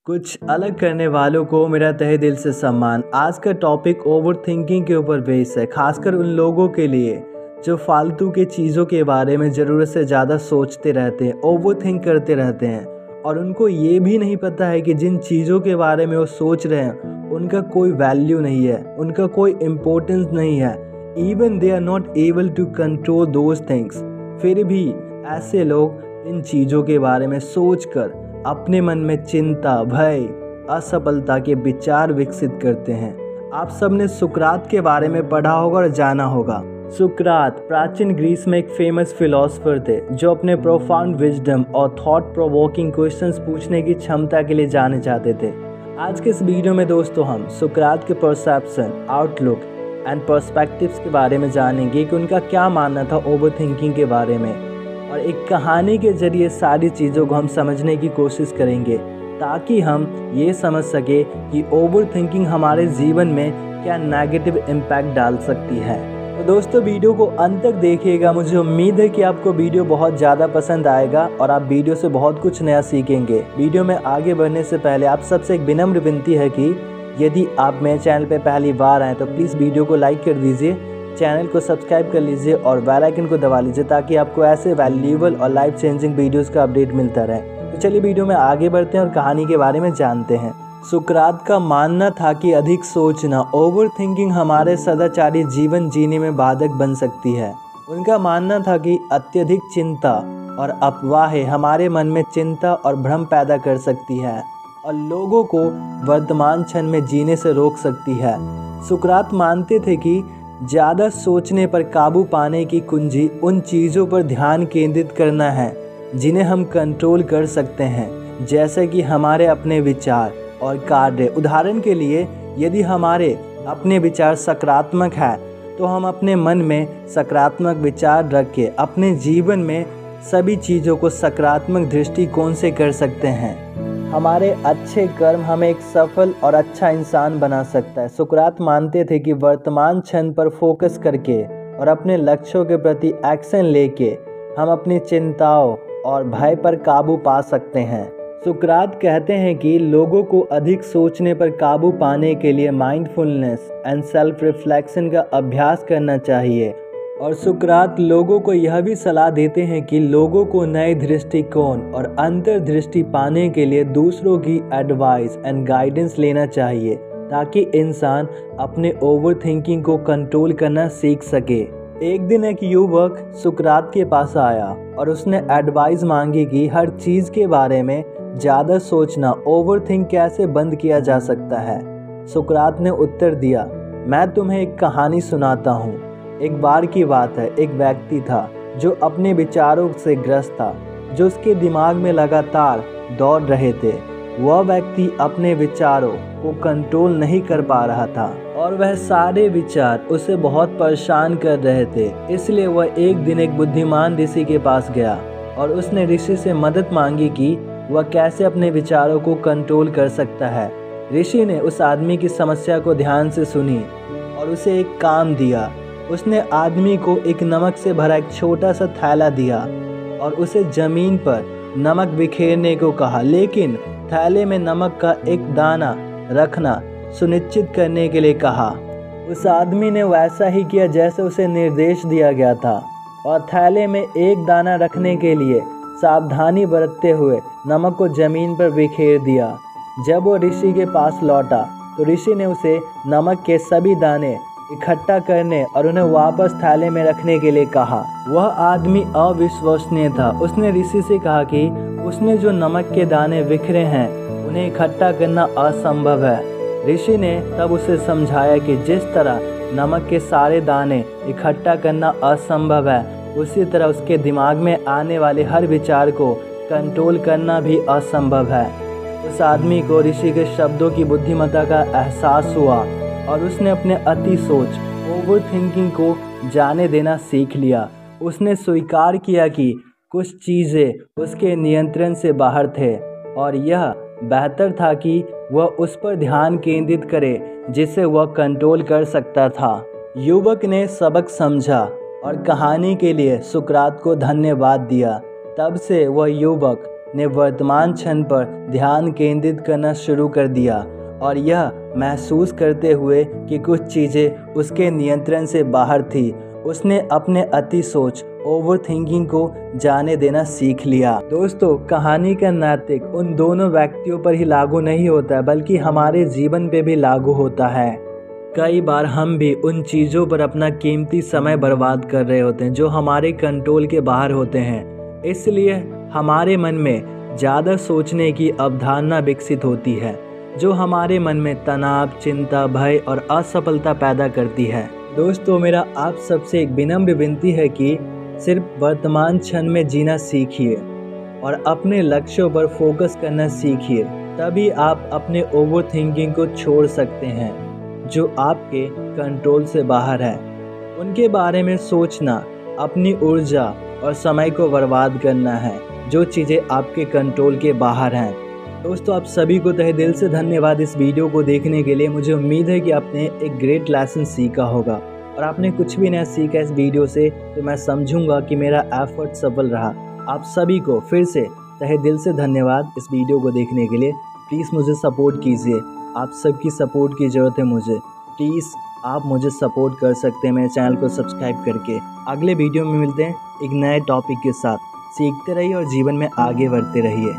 कुछ अलग करने वालों को मेरा तहे दिल से सम्मान। आज का टॉपिक ओवर थिंकिंग के ऊपर बेस्ड है, खासकर उन लोगों के लिए जो फालतू के चीज़ों के बारे में ज़रूरत से ज़्यादा सोचते रहते हैं, ओवर थिंक करते रहते हैं और उनको ये भी नहीं पता है कि जिन चीज़ों के बारे में वो सोच रहे हैं उनका कोई वैल्यू नहीं है, उनका कोई इम्पोर्टेंस नहीं है। Even they are not able to control those things. फिर भी ऐसे लोग इन चीज़ों के बारे में सोचकर अपने मन में चिंता, भय, असफलता के विचार विकसित करते हैं। आप सबने सुकरात के बारे में पढ़ा होगा और जाना होगा। सुकरात प्राचीन ग्रीस में एक फेमस फिलोसोफर थे जो अपने प्रोफाउंड विजडम और थॉट प्रोवोकिंग क्वेश्चंस पूछने की क्षमता के लिए जाने जाते थे। आज के इस वीडियो में दोस्तों हम सुकरात के परसेप्शन, आउटलुक एंड पर्सपेक्टिव्स के बारे में जानेंगे कि उनका क्या मानना था ओवर थिंकिंग के बारे में, और एक कहानी के जरिए सारी चीज़ों को हम समझने की कोशिश करेंगे ताकि हम ये समझ सके कि ओवर थिंकिंग हमारे जीवन में क्या नेगेटिव इम्पैक्ट डाल सकती है। तो दोस्तों वीडियो को अंत तक देखिएगा। मुझे उम्मीद है कि आपको वीडियो बहुत ज़्यादा पसंद आएगा और आप वीडियो से बहुत कुछ नया सीखेंगे। वीडियो में आगे बढ़ने से पहले आप सबसे एक विनम्र विनती है कि यदि आप मेरे चैनल पर पहली बार आएँ तो प्लीज़ वीडियो को लाइक कर दीजिए, चैनल को सब्सक्राइब कर लीजिए और बेल आइकन को दबा लीजिए ताकि आपको ऐसे वैल्यूएबल और लाइफ चेंजिंग वीडियोस का अपडेट मिलता रहे। तो चलिए वीडियो में आगे बढ़ते हैं और कहानी के बारे में जानते हैं। सुकरात का मानना था कि अधिक सोचना, ओवर थिंकिंग हमारे सदाचारी जीवन जीने में बाधक बन सकती है। उनका मानना था कि अत्यधिक चिंता और अफवाहें हमारे मन में चिंता और भ्रम पैदा कर सकती है और लोगों को वर्तमान क्षण में जीने से रोक सकती है। सुकरात मानते थे कि ज़्यादा सोचने पर काबू पाने की कुंजी उन चीज़ों पर ध्यान केंद्रित करना है जिन्हें हम कंट्रोल कर सकते हैं, जैसे कि हमारे अपने विचार और कार्य। उदाहरण के लिए यदि हमारे अपने विचार सकारात्मक है तो हम अपने मन में सकारात्मक विचार रख के अपने जीवन में सभी चीज़ों को सकारात्मक दृष्टिकोण से कर सकते हैं। हमारे अच्छे कर्म हमें एक सफल और अच्छा इंसान बना सकता है। सुकरात मानते थे कि वर्तमान क्षण पर फोकस करके और अपने लक्ष्यों के प्रति एक्शन लेके हम अपनी चिंताओं और भय पर काबू पा सकते हैं। सुकरात कहते हैं कि लोगों को अधिक सोचने पर काबू पाने के लिए माइंडफुलनेस एंड सेल्फ रिफ्लेक्शन का अभ्यास करना चाहिए। और सुकरात लोगों को यह भी सलाह देते हैं कि लोगों को नए दृष्टिकोण और अंतर्दृष्टि पाने के लिए दूसरों की एडवाइस एंड गाइडेंस लेना चाहिए ताकि इंसान अपने ओवर थिंकिंग को कंट्रोल करना सीख सके। एक दिन एक युवक सुकरात के पास आया और उसने एडवाइस मांगी कि हर चीज़ के बारे में ज़्यादा सोचना, ओवर थिंक कैसे बंद किया जा सकता है। सुकरात ने उत्तर दिया, मैं तुम्हें एक कहानी सुनाता हूँ। एक बार की बात है, एक व्यक्ति था जो अपने विचारों से ग्रस्त था, जो उसके दिमाग में लगातार दौड़ रहे थे। वह व्यक्ति अपने विचारों को कंट्रोल नहीं कर पा रहा था और वह सारे विचार उसे बहुत परेशान कर रहे थे। इसलिए वह एक दिन एक बुद्धिमान ऋषि के पास गया और उसने ऋषि से मदद मांगी कि वह कैसे अपने विचारों को कंट्रोल कर सकता है। ऋषि ने उस आदमी की समस्या को ध्यान से सुनी और उसे एक काम दिया। उसने आदमी को एक नमक से भरा एक छोटा सा थैला दिया और उसे जमीन पर नमक बिखेरने को कहा, लेकिन थैले में नमक का एक दाना रखना सुनिश्चित करने के लिए कहा। उस आदमी ने वैसा ही किया जैसे उसे निर्देश दिया गया था और थैले में एक दाना रखने के लिए सावधानी बरतते हुए नमक को जमीन पर बिखेर दिया। जब वो ऋषि के पास लौटा तो ऋषि ने उसे नमक के सभी दाने इकट्ठा करने और उन्हें वापस थैले में रखने के लिए कहा। वह आदमी अविश्वसनीय था। उसने ऋषि से कहा कि उसने जो नमक के दाने बिखरे हैं उन्हें इकट्ठा करना असंभव है। ऋषि ने तब उसे समझाया कि जिस तरह नमक के सारे दाने इकट्ठा करना असंभव है, उसी तरह उसके दिमाग में आने वाले हर विचार को कंट्रोल करना भी असंभव है। उस आदमी को ऋषि के शब्दों की बुद्धिमत्ता का एहसास हुआ और उसने अपने अति सोच, ओवर थिंकिंग को जाने देना सीख लिया। उसने स्वीकार किया कि कुछ चीज़ें उसके नियंत्रण से बाहर थे और यह बेहतर था कि वह उस पर ध्यान केंद्रित करे जिसे वह कंट्रोल कर सकता था। युवक ने सबक समझा और कहानी के लिए सुकरात को धन्यवाद दिया। तब से वह युवक ने वर्तमान क्षण पर ध्यान केंद्रित करना शुरू कर दिया और यह महसूस करते हुए कि कुछ चीज़ें उसके नियंत्रण से बाहर थी, उसने अपने अति सोच ओवर थिंकिंग को जाने देना सीख लिया। दोस्तों, कहानी का नैतिक उन दोनों व्यक्तियों पर ही लागू नहीं होता है, बल्कि हमारे जीवन पे भी लागू होता है। कई बार हम भी उन चीज़ों पर अपना कीमती समय बर्बाद कर रहे होते हैं जो हमारे कंट्रोल के बाहर होते हैं। इसलिए हमारे मन में ज़्यादा सोचने की अवधारणा विकसित होती है, जो हमारे मन में तनाव, चिंता, भय और असफलता पैदा करती है। दोस्तों, मेरा आप सबसे एक विनम्र विनती है कि सिर्फ वर्तमान क्षण में जीना सीखिए और अपने लक्ष्यों पर फोकस करना सीखिए। तभी आप अपने ओवर थिंकिंग को छोड़ सकते हैं जो आपके कंट्रोल से बाहर है। उनके बारे में सोचना अपनी ऊर्जा और समय को बर्बाद करना है, जो चीज़ें आपके कंट्रोल के बाहर हैं। दोस्तों, आप सभी को तहे दिल से धन्यवाद इस वीडियो को देखने के लिए। मुझे उम्मीद है कि आपने एक ग्रेट लेसन सीखा होगा और आपने कुछ भी नया सीखा इस वीडियो से, तो मैं समझूंगा कि मेरा एफर्ट सफल रहा। आप सभी को फिर से तहे दिल से धन्यवाद इस वीडियो को देखने के लिए। प्लीज़ मुझे सपोर्ट कीजिए, आप सबकी सपोर्ट की ज़रूरत है मुझे। प्लीज़ आप मुझे सपोर्ट कर सकते हैं मेरे चैनल को सब्सक्राइब करके। अगले वीडियो में मिलते हैं एक नए टॉपिक के साथ। सीखते रहिए और जीवन में आगे बढ़ते रहिए।